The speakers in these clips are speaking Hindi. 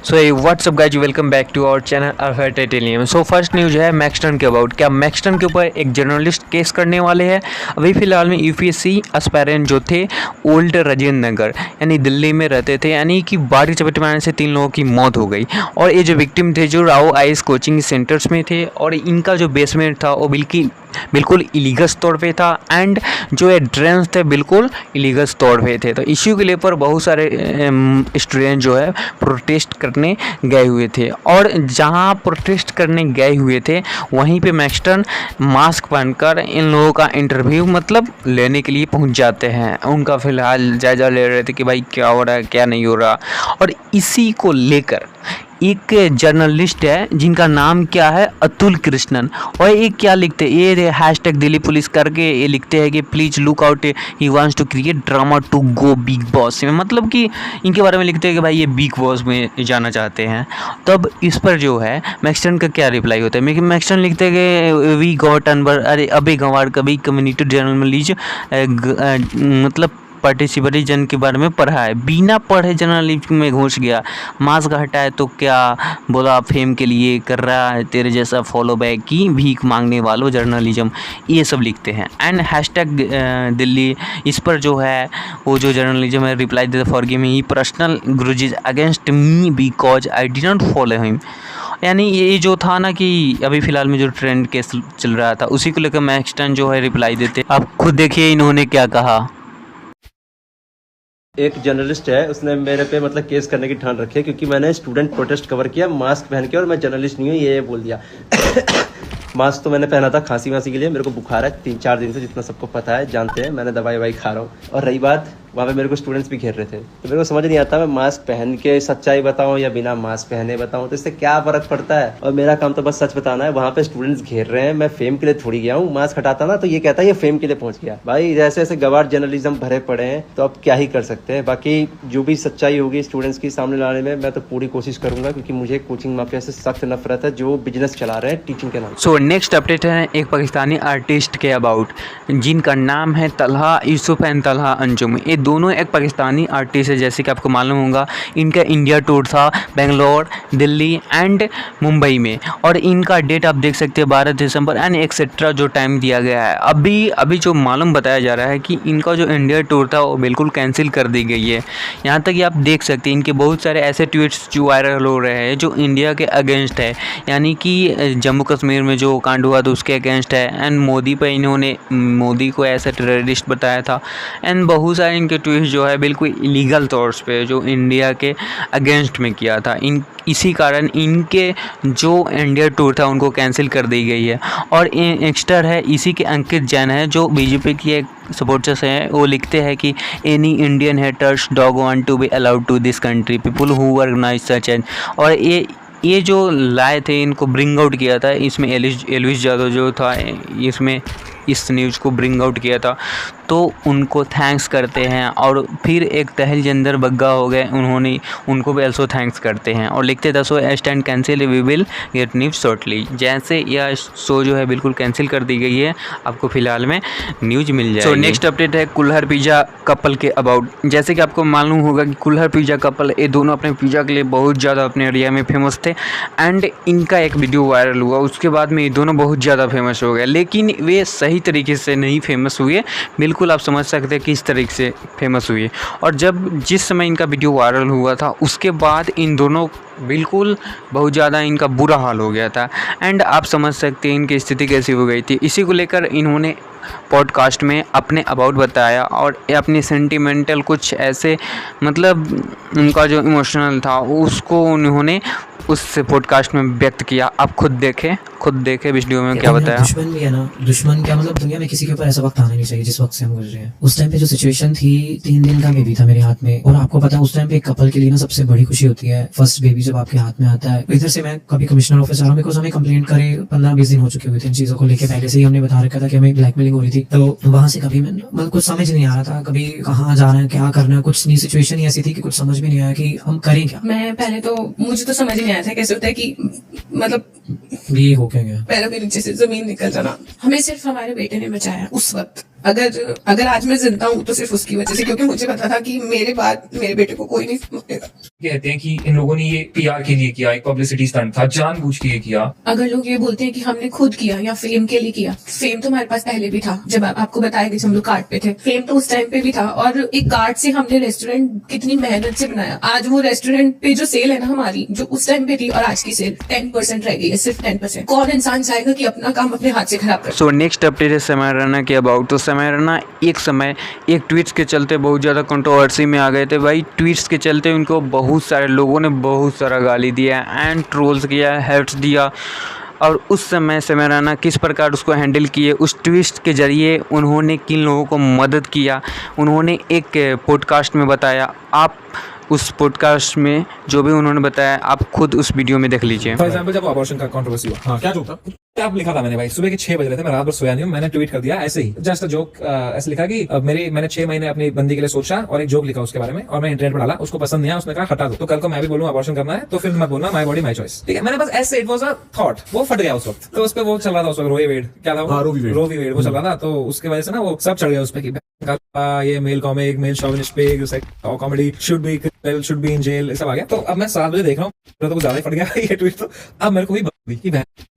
So what's up guys, welcome back to our channel अरहर टाइटेनियम। सो फर्स्ट न्यूज है मैक्सटन के अबाउट। क्या मैक्सटन के ऊपर एक जर्नलिस्ट केस करने वाले हैं। अभी फिलहाल में यूपीएससी एस्पायरेंट जो थे ओल्ड राजेंद्र नगर यानी दिल्ली में रहते थे, यानी कि बाढ़ की चपेट में आने से 3 लोगों की मौत हो गई। और ये जो विक्टिम थे जो राव आईएएस कोचिंग सेंटर्स में थे, और इनका जो बेसमेंट था वो बिल्कुल इलीगल तौर पे था, एंड जो एंट्रेंस थे बिल्कुल इलीगल तौर पे थे। तो इश्यू के लिए पर बहुत सारे स्टूडेंट जो है प्रोटेस्ट करने गए हुए थे, और जहां प्रोटेस्ट करने गए हुए थे वहीं पे मैक्सटन मास्क पहनकर इन लोगों का इंटरव्यू लेने के लिए पहुंच जाते हैं। उनका फिलहाल जायजा ले रहे थे कि भाई क्या हो रहा है क्या नहीं हो रहा। और इसी को लेकर एक जर्नलिस्ट है जिनका नाम क्या है अतुल कृष्णन, और ये क्या लिखते हैं, ये हैशटैग दिल्ली पुलिस करके ये लिखते हैं कि please look out, he wants to create drama to go Bigg Boss में। मतलब कि इनके बारे में लिखते हैं कि भाई ये बिग बॉस में जाना चाहते हैं। तब इस पर जो है मैक्सटन का क्या रिप्लाई होता है। मैक्सटन लिखते हैं कि वी गॉट अनबर, अरे अबे गंवार कभी कम्युनिटी जर्नलिज्म पार्टिसिपेटरी जन के बारे में पढ़ा है, बिना पढ़े जर्नलिज्म में घुस गया। मास्क हटाए तो क्या बोला, फेम के लिए कर रहा है तेरे जैसा फॉलो बैक की भीख मांगने वालों जर्नलिज्म, ये सब लिखते हैं। एंड हैशटैग दिल्ली इस पर जो है वो जो जर्नलिज्म है रिप्लाई देता forgive me personal grudges against me because I did not follow him. यानी ये जो था ना कि अभी फ़िलहाल में जो ट्रेंड केस चल रहा था उसी को लेकर मैक्सटन जो है रिप्लाई देते। आप खुद देखिए इन्होंने क्या कहा। एक जर्नलिस्ट है, उसने मेरे पे केस करने की ठान रखी है क्योंकि मैंने स्टूडेंट प्रोटेस्ट कवर किया मास्क पहन के, और मैं जर्नलिस्ट नहीं हूँ ये बोल दिया। मास्क तो मैंने पहना था खांसी वांसी के लिए, मेरे को बुखार है 3-4 दिन से, जितना सबको पता है जानते हैं, मैंने दवाई खा रहा हूँ। और रही बात वहाँ पे मेरे को स्टूडेंट्स भी घेर रहे थे, तो मेरे को समझ नहीं आता मैं मास्क पहन के सच्चाई बताऊँ या बिना मास्क पहने बताऊँ, तो इससे क्या फर्क पड़ता है। और मेरा काम तो बस सच बताना है। वहाँ पे स्टूडेंट्स घेर रहे हैं, मैं फेम के लिए थोड़ी गया हूँ। मास्क हटाता ना तो ये कहता है ये फेम के लिए पहुंच गया। भाई जैसे ऐसे गवार जर्नलिज्म भरे पड़े हैं तो अब क्या ही कर सकते हैं। बाकी जो भी सच्चाई होगी स्टूडेंट्स की सामने लाने में मैं तो पूरी कोशिश करूंगा, क्योंकि मुझे कोचिंग माफिया से सख्त नफरत है जो बिजनेस चला रहे हैं टीचिंग के नाम। सो नेक्स्ट अपडेट है एक पाकिस्तानी आर्टिस्ट के अबाउट, जिनका नाम है तलहा यूसुफ एंड तलहा अंजुम। ये दोनों एक पाकिस्तानी आर्टिस्ट है, जैसे कि आपको मालूम होगा इनका इंडिया टूर था बेंगलोर, दिल्ली एंड मुंबई में, और इनका डेट आप देख सकते हैं 12 दिसंबर एंड एक्सेट्रा जो टाइम दिया गया है। अभी जो मालूम बताया जा रहा है कि इनका जो इंडिया टूर था वो बिल्कुल कैंसिल कर दी गई है। यहाँ तक कि आप देख सकते हैं इनके बहुत सारे ऐसे ट्वीट्स जो वायरल हो रहे हैं जो इंडिया के अगेंस्ट है, यानी कि जम्मू कश्मीर में जो कांड हुआ था उसके अगेंस्ट है, एंड मोदी पर इन्होंने मोदी को ऐसा टेररिस्ट बताया था, एंड बहुत सारे इनके ट्वीट्स जो है बिल्कुल इलीगल तौर पे जो इंडिया के अगेंस्ट में किया था। इसी कारण इनके जो इंडिया टूर था उनको कैंसिल कर दी गई है। और यंगस्टर है इसी के अंकित जैन है जो बीजेपी की एक सपोर्टर्स हैं, वो लिखते हैं कि any Indian haters dog want to be allowed to this country people who organise such and. और ये जो लाए थे इनको ब्रिंग आउट किया था, इसमें एलविस यादव जो था इसमें इस न्यूज़ को ब्रिंग आउट किया था, तो उनको थैंक्स करते हैं। और फिर एक तहल जंदर बग्गा हो गए, उनको भी ऑल्सो थैंक्स करते हैं और लिखते थे so stand cancel we will get news shortly. जैसे यह शो जो है बिल्कुल कैंसिल कर दी गई है, आपको फिलहाल में न्यूज मिल जाएगी। सो नेक्स्ट अपडेट है कुल्हड़ पिज़्ज़ा कपल के अबाउट। जैसे कि आपको मालूम होगा कि कुल्हड़ पिज़्ज़ा कपल ये दोनों अपने पिज़्ज़ा के लिए बहुत ज़्यादा अपने एरिया में फेमस थे, एंड इनका एक वीडियो वायरल हुआ, उसके बाद में ये दोनों बहुत ज़्यादा फेमस हो गए। लेकिन वे सही तरीके से नहीं फेमस हुए, बिल्कुल आप समझ सकते हैं किस तरीके से फेमस हुए। और जिस समय इनका वीडियो वायरल हुआ था उसके बाद इन दोनों बिल्कुल बहुत ज़्यादा इनका बुरा हाल हो गया था, एंड आप समझ सकते हैं इनकी स्थिति कैसी हो गई थी। इसी को लेकर इन्होंने पॉडकास्ट में अपने अबाउट बताया और अपनी सेंटिमेंटल कुछ ऐसे उनका जो इमोशनल था उसको उन्होंने उस पॉडकास्ट में व्यक्त किया। आप खुद देखें वीडियो में क्या बताया। दुश्मन भी है ना, दुश्मन क्या दुनिया में किसी के ऊपर ऐसा वक्त आना नहीं चाहिए जिस वक्त से हम गुजर रहे हैं। उस टाइम पे जो सिचुएशन थी, 3 दिन का बेबी था मेरे हाथ में, और आपको पता है उस टाइम पे एक कपल के लिए ना सबसे बड़ी खुशी होती है फर्स्ट बेबी जब आपके हाथ में आता है। इधर से मैं कभी कमिश्नर ऑफिस आ रहा हूँ, बिकॉज हमें कंप्लेंट करे 15-20 दिन हो चुके हुए थे इन चीजों को लेकर। पहले से ही हमने बता रखा था कि हमें ब्लैकमेलिंग हो रही थी, तो वहां से कभी मैं कुछ समझ नहीं आ रहा था, कभी कहाँ जाना है क्या करना है, कुछ नई सिचुएशन ही ऐसी थी कि कुछ समझ भी नहीं आया कि हम करें क्या। मैं पहले तो मुझे तो समझ ही नहीं आया था कैसे होता है कि ये हो क्या गया, पैरों के नीचे से जमीन निकल जाना। हमें सिर्फ हमारे बेटे ने बचाया उस वक्त। अगर आज मैं जिंदा हूँ तो सिर्फ उसकी वजह से, क्योंकि मुझे पता था कि मेरे बाद मेरे बेटे को कोई नहीं सुनेगा। कहते हैं कि इन लोगों ने ये PR के लिए किया, एक पब्लिसिटी स्टंट था, जानबूझ के ये किया। अगर लोग ये बोलते हैं कि हमने खुद किया या फेम के लिए किया, फेम तो हमारे पास पहले भी था। जब आपको बताया कि हम लोग कार्ड पे थे, फेम तो उस टाइम पे भी था। और एक कार्ड से हमने रेस्टोरेंट कितनी मेहनत से बनाया। आज वो रेस्टोरेंट पे जो सेल है ना हमारी, जो उस टाइम पे थी और आज की सेल 10% रह गई है, सिर्फ 10%। कौन इंसान चाहेगा कि अपना काम अपने हाथ से खराब कर। सो नेक्स्ट अपडेट है समय रैना के अबाउट। तो समय रैना एक समय एक ट्वीट्स के चलते बहुत ज़्यादा कंट्रोवर्सी में आ गए थे भाई। ट्वीट्स के चलते उनको बहुत सारे लोगों ने बहुत सारा गाली दिया एंड ट्रोल्स किया, हेट्स दिया। और उस समय समय रैना किस प्रकार उसको हैंडल किए, उस ट्विस्ट के ज़रिए उन्होंने किन लोगों को मदद किया, उन्होंने एक पॉडकास्ट में बताया। आप उस पॉडकास्ट में जो भी उन्होंने बताया आप खुद उस वीडियो में देख लीजिए। फॉर एग्जाम्पल जब अबॉर्शन का कंट्रोवर्सी हुआ, हाँ, क्या जोक था? क्या लिखा था मैंने भाई? सुबह के 6 बज रहे थे, मैं रात भर सोया नहीं हूँ, मैंने ट्वीट कर दिया ऐसे ही, जस्ट अ जोक। ऐसे लिखा कि मैंने 6 महीने अपनी बंदी के लिए सोचा और एक जोक लिखा उसके बारे में, और मैं इंटरनेट पर डाला, उसको पसंद नहीं आया, उसने कहा हटा दो। तो कल को मैं भी बोलूँ अबॉर्शन करना है तो फिर मैं बोलना माय बॉडी माय चॉइस, ठीक है। मैंने बस ऐसे, इट वाज अ थॉट, वो फट गया उस वक्त। तो उस पे वो चल रहा था उस वक्त, रोवी वेड, क्या था वो? रोवी वेड वो चल रहा था। तो उसके वजह से ना वो सब चढ़ गया उस पे कि ये male comic, male chauvinist pig, comedy should be in jail, सब आ गया। तो अब मैं 7 बजे देख रहा हूँ तो कुछ ज्यादा ही फट गया ये ट्वीट। तो अब मेरे को भी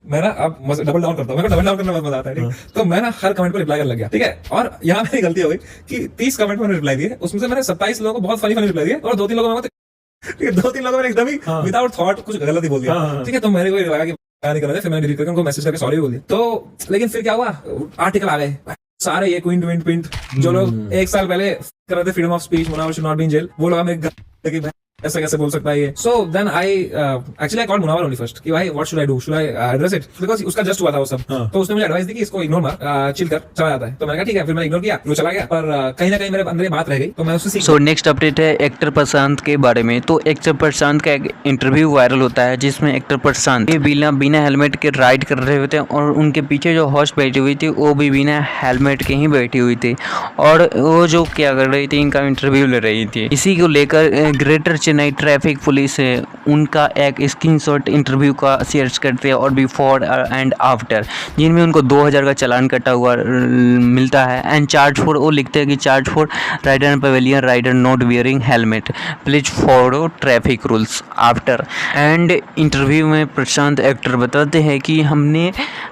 मैं ना अब डबल डाउन करता हूँ, मेरे को डबल डाउन करना बहुत मजा आता है, ठीक। तो मैं ना हर कमेंट पर रिप्लाई करने लग गया, ठीक है। और यहाँ मेरी गलती हो गई कि 30 कमेंट में रिप्लाई दिए, उसमें से मैंने 27 लोगों को बहुत फनी रिप्लाई दिए और 2-3 लोगों को, ठीक है, 2-3 लोगों ने एकदम ही विदाउट थॉट कुछ गलत ही बोल दिया, ठीक है। तो मेरे को लगा कि क्या नहीं करना था, फिर मैंने डिलीट करके उनको मैसेज करके सॉरी बोल दिया। तो लेकिन फिर क्या हुआ, आर्टिकल आ गए सारे, ये क्विंट जो लोग 1 साल पहले कर रहे थे freedom of speech, Munawar should not be in jail, वो लोग मेरे ऐसा कैसे बोल सकता है ये। So then I actually called Munawar only first कि भाई what should I do, should I address it, because उसका जस्ट हुआ था वो सब। तो उसने मुझे एडवाइस दी कि इसको इग्नोर मार, चिल कर, चला जाता है। तो मैंने कहा ठीक है, फिर मैंने इग्नोर किया, वो चला गया। पर कहीं ना कहीं मेरे अंदर ये बात रह गई, तो मैं उससे सीखा। सो नेक्स्ट अपडेट है एक्टर प्रशांत के बारे में। तो एक्टर प्रशांत का एक इंटरव्यू वायरल होता है जिसमें एक्टर प्रशांत ये बिना हेलमेट के राइड कर रहे होते हैं और उनके पीछे जो हॉस्ट बैठी हुई थी वो भी बिना हेलमेट के ही बैठी हुई थी और वो जो क्या कर रही थी, इनका इंटरव्यू ले रही थी। इसी को लेकर ग्रेटर चेन्नई ट्रैफिक पुलिस है उनका एक स्क्रीनशॉट इंटरव्यू का शेयर करते हैं और बिफोर एंड आफ्टर, जिनमें उनको 2000 का चालान कटा हुआ मिलता है। एंड चार्ज फॉर वो लिखते हैं कि charge for rider and pavilion rider not wearing helmet, please follow traffic rules after. And interview में प्रशांत एक्टर बताते हैं कि हमने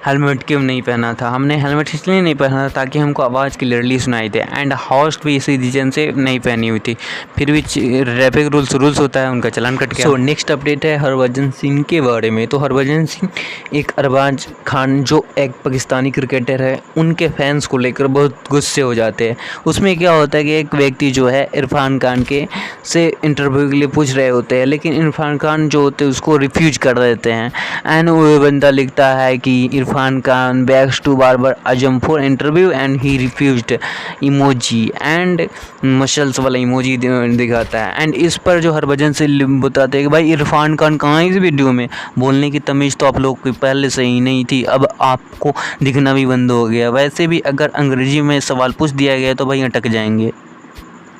हेलमेट क्यों नहीं पहना था, हमने हेलमेट इसलिए नहीं पहना था ताकि हमको आवाज़ क्लियरली सुनाई दे, एंड हॉस्ट भी इसी रीजन से नहीं पहनी हुई थी, फिर भी ट्रैफिक रूल्स होता है, उनका चालान कट गया। सो नेक्स्ट अपडेट है हरभजन सिंह के बारे में। तो हरभजन सिंह एक अरबाज खान जो एक पाकिस्तानी क्रिकेटर है, उनके फैंस को लेकर बहुत गुस्से हो जाते हैं। उसमें क्या होता है कि एक व्यक्ति जो है इरफान खान के से इंटरव्यू के लिए पूछ रहे होते हैं, लेकिन इरफान खान जो होते हैं उसको रिफ्यूज कर देते हैं। एंड वो बंदा लिखता है कि Irfan Khan begs to Babar Azam for interview and he refused emoji and muscles वाला इमोजी दिखाता है। एंड इस पर जो हरभजन से बताते हैं कि भाई इरफान खान कहाँ है इस वीडियो में, बोलने की तमीज़ तो आप लोग की पहले से ही नहीं थी, अब आपको दिखना भी बंद हो गया। वैसे भी अगर अंग्रेजी में सवाल पूछ दिया गया तो भाई अटक जाएंगे।